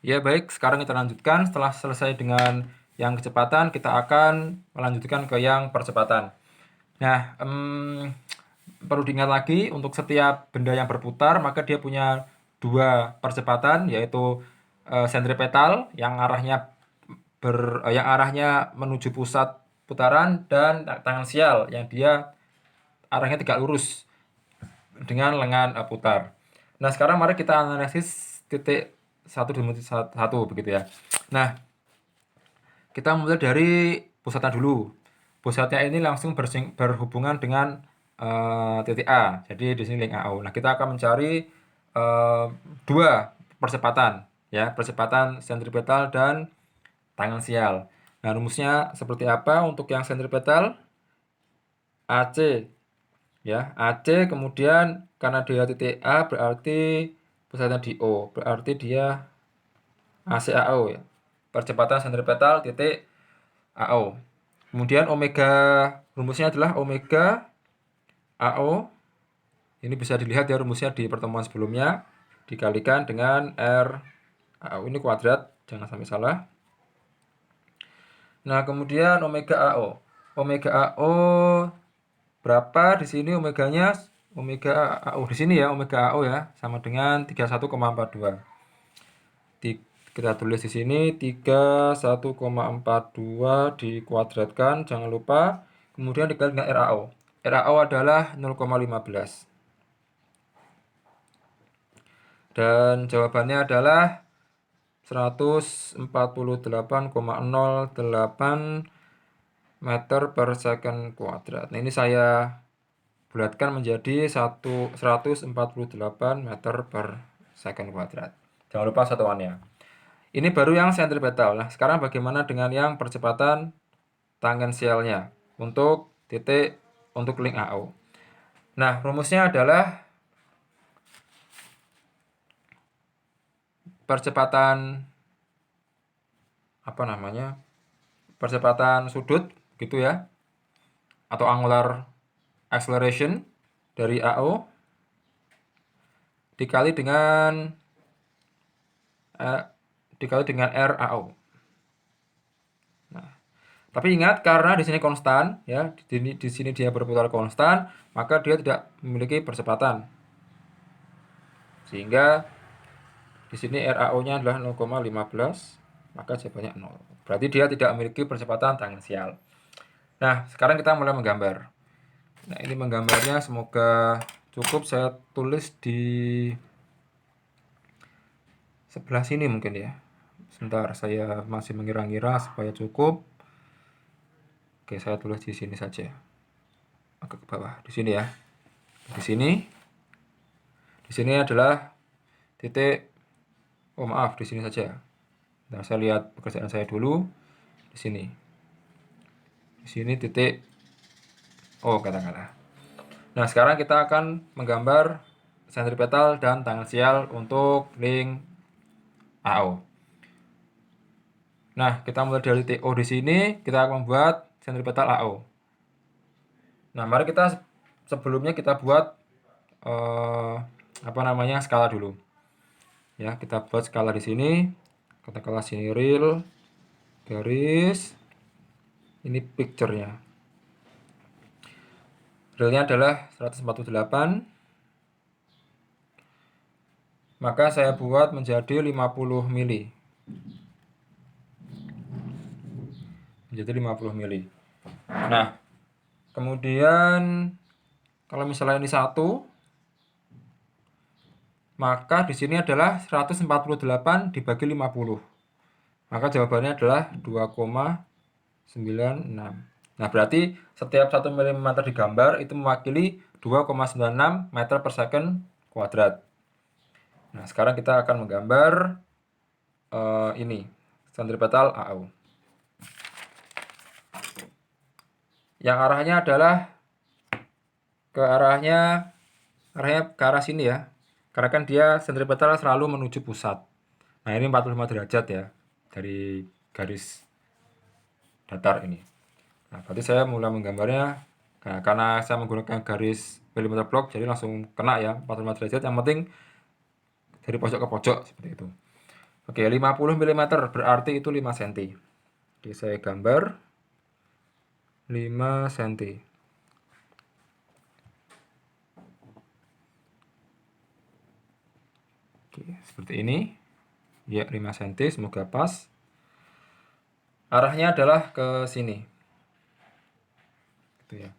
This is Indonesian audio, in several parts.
Ya baik, sekarang kita lanjutkan. Setelah selesai dengan yang kecepatan, kita akan melanjutkan ke yang percepatan. Nah, perlu diingat lagi untuk setiap benda yang berputar, maka dia punya dua percepatan, yaitu sentripetal yang arahnya menuju pusat putaran, dan tangensial yang dia arahnya tegak lurus dengan lengan putar. Nah, sekarang mari kita analisis titik satu demi satu begitu ya. Nah, kita mulai dari pusatnya dulu. Pusatnya ini langsung berhubungan dengan titik A. Jadi di sini link AO. Nah, kita akan mencari dua percepatan, ya, percepatan sentripetal dan tangensial. Nah, rumusnya seperti apa untuk yang sentripetal? AC, ya, AC, kemudian karena dia titik A berarti pusatnya di O, berarti dia ACAO, ya. Percepatan sentripetal titik AO. Kemudian omega, rumusnya adalah omega AO. Ini bisa dilihat ya rumusnya di pertemuan sebelumnya, dikalikan dengan R AO, ini kuadrat, jangan sampai salah. Nah, kemudian omega AO. Omega AO berapa di sini omeganya? Omega AO di sini ya, omega AO ya, sama dengan 31,42. Kita tulis di sini 31,42 dikuadratkan, jangan lupa, kemudian dikali dengan RAO. RAO adalah 0,15. Dan jawabannya adalah 148,08 meter per second kuadrat. Nah, ini saya bulatkan menjadi 148 meter per second kuadrat. Jangan lupa satuannya. Ini baru yang sentripetal. Nah, sekarang bagaimana dengan yang percepatan tangensialnya untuk link AO. Nah, rumusnya adalah percepatan percepatan sudut gitu ya, atau angular acceleration dari AO dikali dengan RAO. Nah, tapi ingat, karena di sini konstan ya, di sini dia berputar konstan, maka dia tidak memiliki percepatan. Sehingga di sini RAO-nya adalah 0,15, maka jawabannya 0. Berarti dia tidak memiliki percepatan tangensial. Nah, sekarang kita mulai menggambar. Nah, ini menggambarnya semoga cukup. Saya tulis di sebelah sini mungkin ya. Sebentar, saya masih mengira-ngira supaya cukup. Oke, saya tulis di sini saja. Agak ke bawah, di sini ya. Di sini. Di sini adalah titik. Oh, maaf, di sini saja. Nah, saya lihat pekerjaan saya dulu. Di sini. Di sini titik. Oh, katakanlah. Nah, sekarang kita akan menggambar sentripetal dan tangensial untuk link AO. Nah, kita mulai dari titik O di sini, kita akan membuat sentripetal AO. Nah, mari sebelumnya kita buat skala dulu. Ya, kita buat skala di sini. Katakanlah sini real garis. Ini picture-nya. Realnya adalah 148. Maka saya buat menjadi 50 mili. Menjadi 50 mili. Nah, kemudian kalau misalnya ini 1, maka di sini adalah 148 dibagi 50. Maka jawabannya adalah 2,96. Nah, berarti setiap 1 mm digambar itu mewakili 2,96 meter per second kuadrat. Nah, sekarang kita akan menggambar ini, sentripetal AO. Yang arahnya adalah arahnya ke arah sini ya. Karena kan dia sentripetal selalu menuju pusat. Nah, ini 45 derajat ya dari garis datar ini. Nah, berarti saya mulai menggambarnya. Nah, karena saya menggunakan garis perimeter block, jadi langsung kena ya 45 derajat. Yang penting dari pojok ke pojok seperti itu. Oke, 50 mm berarti itu 5 cm. Oke, saya gambar 5 cm. Oke, seperti ini. Ya, 5 cm, semoga pas. Arahnya adalah ke sini. Gitu ya.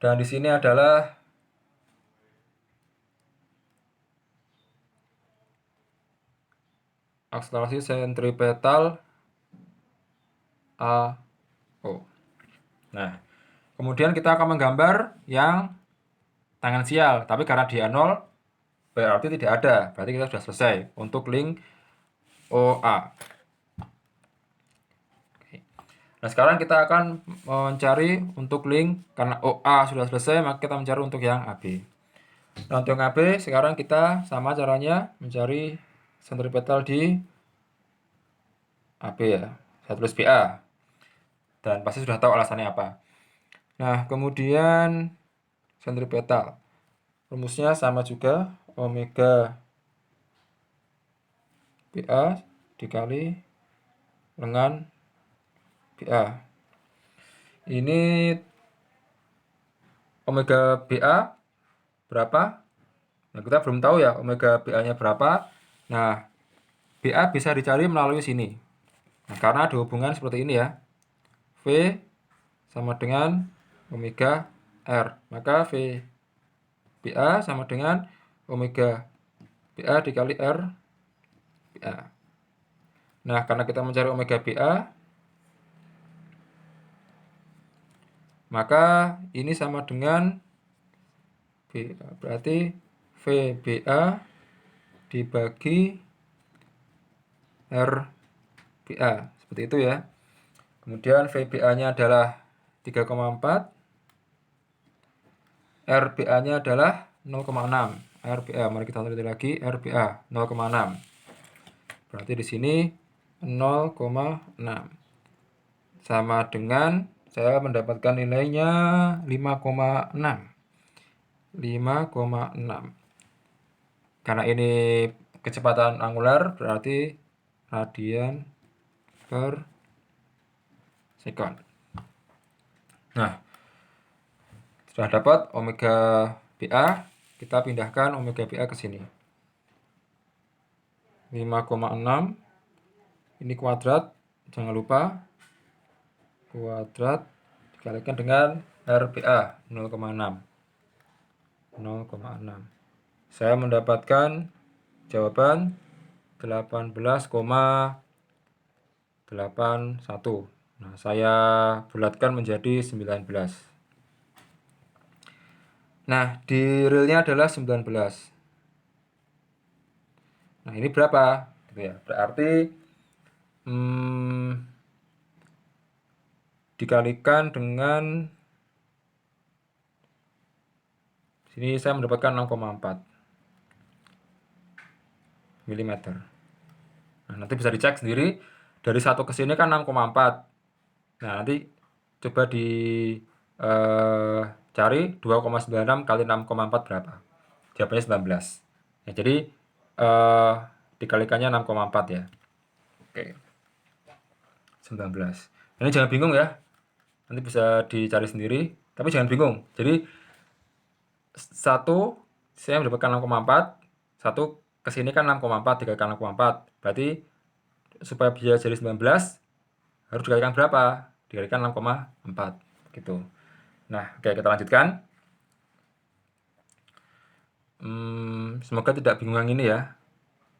Dan di sini adalah akselerasi sentripetal AO. Nah, kemudian kita akan menggambar yang tangensial, tapi karena dia 0 berarti tidak ada. Berarti kita sudah selesai untuk link OA. Nah, sekarang kita akan mencari untuk link, karena OA sudah selesai, maka kita mencari untuk yang AB. Nah, untuk yang AB sekarang kita sama caranya mencari sentripetal di AB ya. Saya tulis BA. Dan pasti sudah tahu alasannya apa. Nah, kemudian sentripetal. Rumusnya sama juga, omega BA dikali dengan BA. Ini omega BA berapa? Nah, kita belum tahu ya omega BA-nya berapa. Nah, BA bisa dicari melalui sini. Nah, karena ada hubungan seperti ini ya. V sama dengan omega R. Maka V BA sama dengan omega BA dikali R BA. Nah, karena kita mencari omega BA, maka ini sama dengan BA. Berarti VBA dibagi RBA. Seperti itu ya. Kemudian VBA-nya adalah 3,4. RBA-nya adalah 0,6. RBA, mari kita lihat lagi, RBA 0,6. Berarti di sini 0,6. Sama dengan saya mendapatkan nilainya 5,6. 5,6. Karena ini kecepatan angular berarti radian per sekon. Nah, sudah dapat omega BA, kita pindahkan omega BA ke sini. 5,6. Ini kuadrat, jangan lupa. Kuadrat dikalikan dengan RBA 0,6. 0,6. Saya mendapatkan jawaban 18,81. Nah, saya bulatkan menjadi 19. Nah, di realnya adalah 19. Nah, ini berapa? Gitu ya. Berarti dikalikan dengan sini saya mendapatkan 6,4 mm. Nah, nanti bisa dicek sendiri dari satu ke sini kan 6,4. Nah, nanti coba cari 2,96 kali 6,4 berapa? Jawabannya 19. Ya, jadi dikalikannya 6,4 ya. Oke. 19. Ini jangan bingung ya. Nanti bisa dicari sendiri, tapi jangan bingung. Jadi satu saya mendapatkan 6,4, satu kesini kan 6,4 dikalikan 6,4. Berarti supaya bisa jadi 19 harus dikalikan berapa? Dikalikan 6,4 gitu. Nah, oke, kita lanjutkan. Semoga tidak bingung yang ini ya.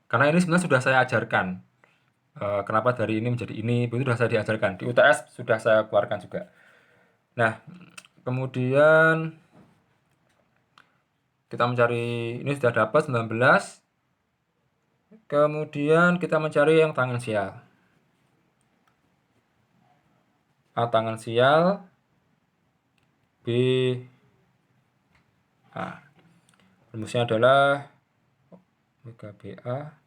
Karena ini sebenarnya sudah saya ajarkan. Kenapa dari ini menjadi ini, itu sudah saya diajarkan. Di UTS sudah saya keluarkan juga. Nah, kemudian kita mencari, ini sudah dapat 19. Kemudian kita mencari yang tangensial. A tangensial, B A. Rumusnya adalah omega BA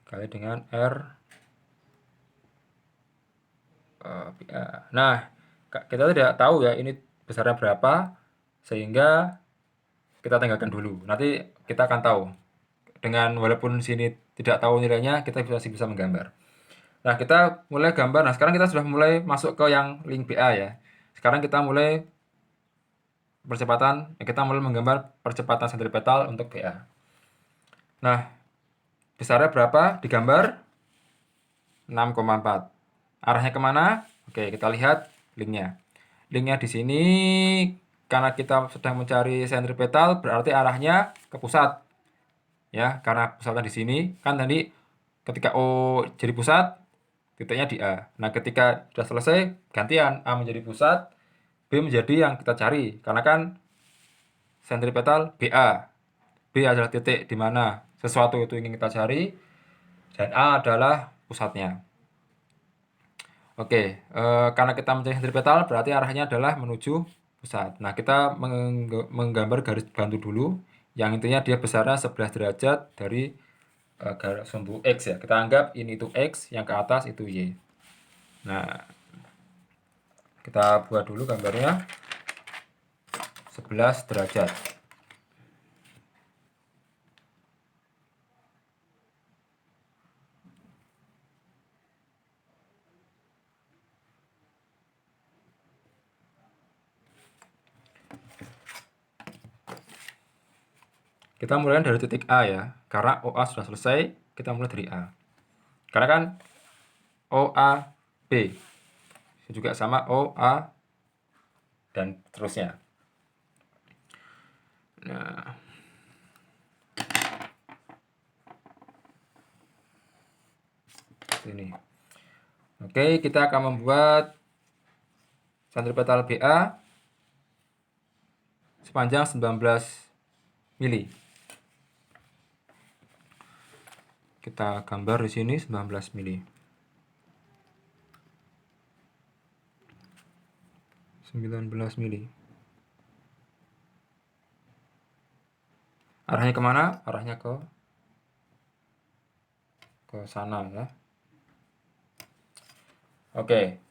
dikali dengan R BA. Nah, kita tidak tahu ya ini besarnya berapa, sehingga kita tinggalkan dulu. Nanti kita akan tahu dengan walaupun sini tidak tahu nilainya, kita masih bisa menggambar. Nah, kita mulai gambar. Nah, sekarang kita sudah mulai masuk ke yang link BA ya. Sekarang kita mulai kita mulai menggambar percepatan sentripetal untuk BA. Nah, besarnya berapa? Digambar 6,4. Arahnya kemana? Oke, kita lihat linknya. Linknya di sini, karena kita sedang mencari sentripetal, berarti arahnya ke pusat. Ya, karena pusatnya di sini, kan tadi ketika O jadi pusat, titiknya di A. Nah, ketika sudah selesai, gantian A menjadi pusat, B menjadi yang kita cari. Karena kan sentripetal BA. B adalah titik di mana sesuatu itu ingin kita cari, dan A adalah pusatnya. Oke, karena kita mencari sentripetal, berarti arahnya adalah menuju pusat. Nah, kita menggambar garis bantu dulu, yang intinya dia besarnya 11 derajat dari garis sumbu X ya. Kita anggap ini itu X, yang ke atas itu Y. Nah, kita buat dulu gambarnya 11 derajat. Kita mulai dari titik A ya, karena OA sudah selesai, kita mulai dari A. Karena kan OA B juga sama OA dan seterusnya. Nah, ini. Oke, kita akan membuat sentripetal BA sepanjang 19 mili. Kita gambar di sini 19 mili. 19 mili. Arahnya kemana? Arahnya ke sana ya. Oke.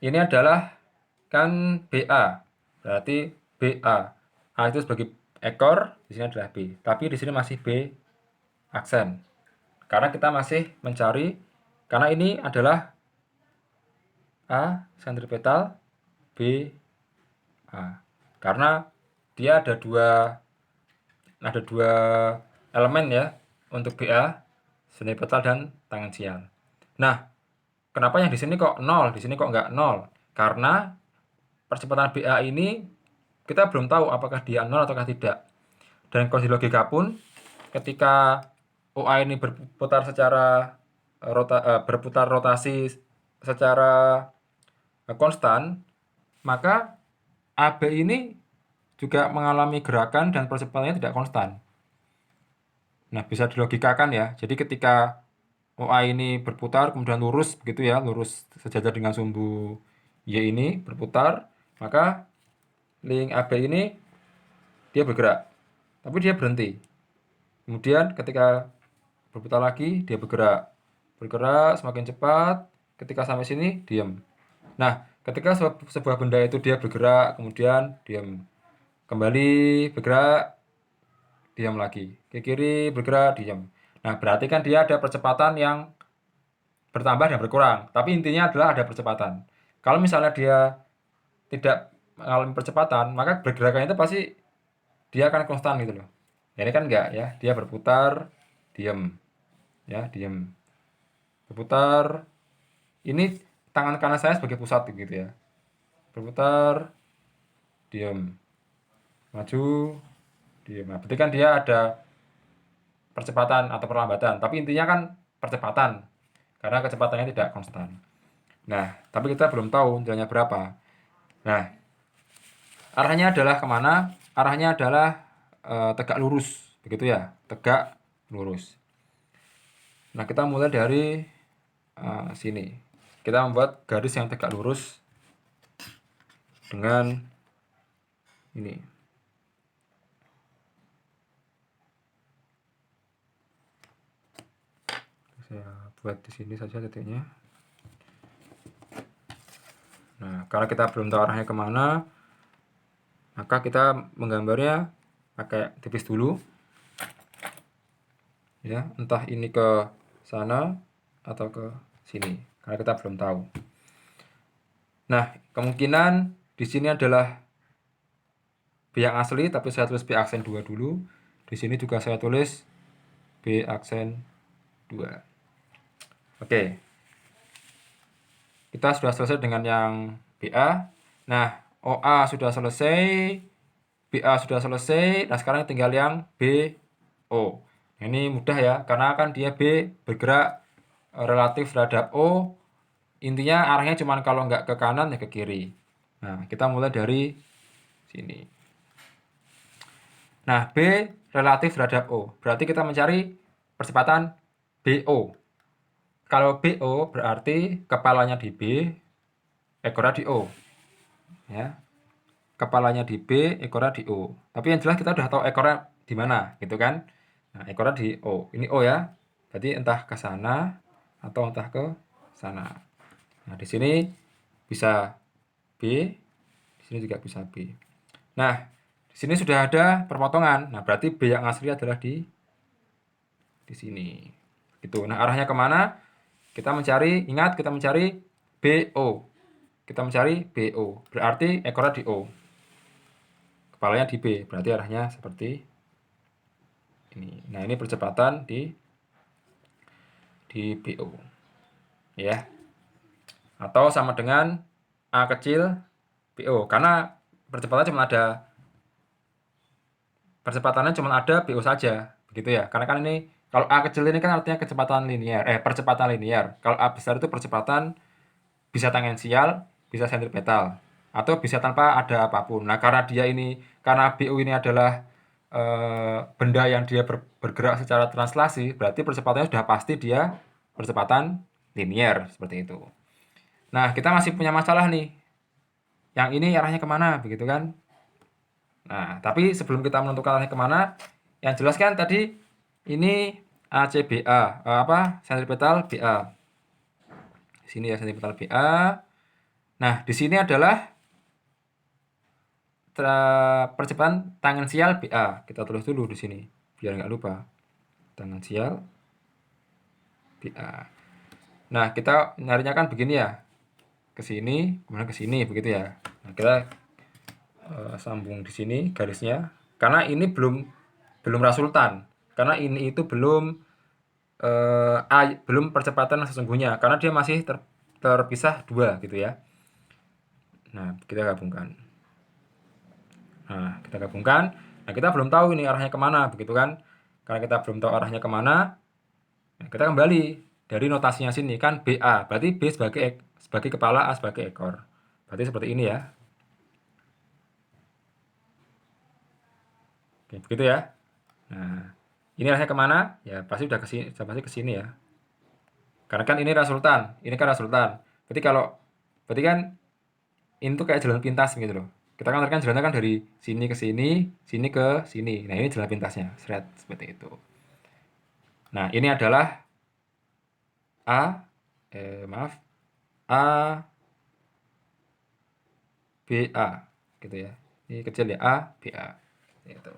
Ini adalah kan BA. Berarti BA. A itu sebagai ekor, di sini adalah B. Tapi di sini masih B aksen. Karena kita masih mencari, karena ini adalah A sentripetal, B A. Karena dia ada dua elemen ya untuk BA, sentripetal dan tangensial. Nah, kenapa yang di sini kok 0, di sini kok nggak 0? Karena percepatan BA ini kita belum tahu apakah dia 0 ataukah tidak. Dan kondisi logika pun ketika OA ini berputar secara berputar rotasi secara konstan, maka AB ini juga mengalami gerakan dan percepatannya tidak konstan. Nah, bisa dilogikakan ya. Jadi ketika OA ini berputar kemudian lurus begitu ya, lurus sejajar dengan sumbu Y ini berputar, maka link AB ini dia bergerak, tapi dia berhenti. Kemudian ketika berputar lagi, dia bergerak semakin cepat. Ketika sampai sini, diam. Nah, ketika sebuah benda itu dia bergerak, kemudian diam. Kembali bergerak, diam lagi. Ke kiri bergerak, diam. Nah, berarti kan dia ada percepatan yang bertambah dan berkurang. Tapi intinya adalah ada percepatan. Kalau misalnya dia tidak mengalami percepatan, maka pergerakannya itu pasti dia akan konstan gitu loh. Ya, ini kan enggak ya, dia berputar, diam. Ya, diam. Berputar. Ini tangan kanan saya sebagai pusat gitu ya. Berputar, diam. Maju, diam. Nah, berarti kan dia ada percepatan atau perlambatan, tapi intinya kan percepatan. Karena kecepatannya tidak konstan. Nah, tapi kita belum tahu nilainya berapa. Nah, arahnya adalah kemana? Arahnya adalah tegak lurus, begitu ya, tegak lurus. Nah, kita mulai dari sini. Kita membuat garis yang tegak lurus dengan ini. Saya buat di sini saja titiknya. Nah, karena kita belum tahu arahnya kemana, maka kita menggambarnya pakai tipis dulu. Ya, entah ini ke sana atau ke sini, karena kita belum tahu. Nah, kemungkinan di sini adalah B yang asli, tapi saya tulis B aksen 2 dulu. Di sini juga saya tulis B aksen 2. Oke. Kita sudah selesai dengan yang BA. Nah, OA sudah selesai, BA sudah selesai. Nah, sekarang tinggal yang BO. Nah, ini mudah ya, karena kan dia B bergerak relatif terhadap O. Intinya arahnya cuma kalau nggak ke kanan ya ke kiri. Nah, kita mulai dari sini. Nah, B relatif terhadap O. Berarti kita mencari percepatan BO. Kalau BO berarti kepalanya di B, ekornya di O. Ya. Kepalanya di B, ekornya di O. Tapi yang jelas kita udah tahu ekornya di mana, gitu kan? Nah, ekornya di O. Ini O ya. Berarti entah ke sana atau entah ke sana. Nah, di sini bisa B, di sini juga bisa B. Nah, di sini sudah ada perpotongan. Nah, berarti B yang asli adalah di sini. Gitu. Nah, arahnya kemana? Kita mencari, ingat kita mencari BO. Kita mencari BO. Berarti ekornya di O. Kepalanya di B. Berarti arahnya seperti ini. Nah, ini percepatan di BO. Ya. Atau sama dengan A kecil BO. Karena percepatannya cuma ada BO saja. Begitu ya. Karena kan ini kalau A kecil ini kan artinya percepatan linier. Kalau A besar itu percepatan bisa tangensial, bisa sentripetal, atau bisa tanpa ada apapun. Nah, karena BU ini adalah benda yang dia bergerak secara translasi, berarti percepatannya sudah pasti dia percepatan linier, seperti itu. Nah, kita masih punya masalah nih. Yang ini arahnya kemana, begitu kan? Nah, tapi sebelum kita menentukan arahnya kemana, yang jelas kan tadi ini ACBA, sentripetal BA. Di sini ya sentripetal BA. Nah, di sini adalah percepatan tangensial BA. Kita tulis dulu di sini biar nggak lupa. Tangensial BA. Nah, kita nyarinya kan begini ya. Ke sini, kemudian ke sini begitu ya. Nah, kita sambung di sini garisnya. Karena ini belum resultan. Karena ini itu belum percepatan sesungguhnya karena dia masih terpisah dua gitu ya. Nah, kita gabungkan. Nah, kita belum tahu ini arahnya kemana, begitu kan? Karena kita belum tahu arahnya kemana, nah kita kembali dari notasinya sini kan BA, berarti B sebagai kepala, A sebagai ekor. Berarti seperti ini ya. Oke, begitu ya. Nah, ini arahnya kemana? Ya pasti udah kesini, pasti kesini ya. Karena kan ini resultan. Berarti kan ini tuh kayak jalan pintas gitu loh. Kita kan jalannya kan dari sini ke sini ke sini. Nah, ini jalan pintasnya, seret seperti itu. Nah, ini adalah A A B A gitu ya. Ini kecil ya A B A gitu.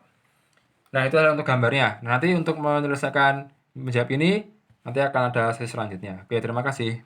Nah, itu adalah untuk gambarnya. Nah, nanti untuk menyelesaikan menjawab ini nanti akan ada sesi selanjutnya. Oke, terima kasih.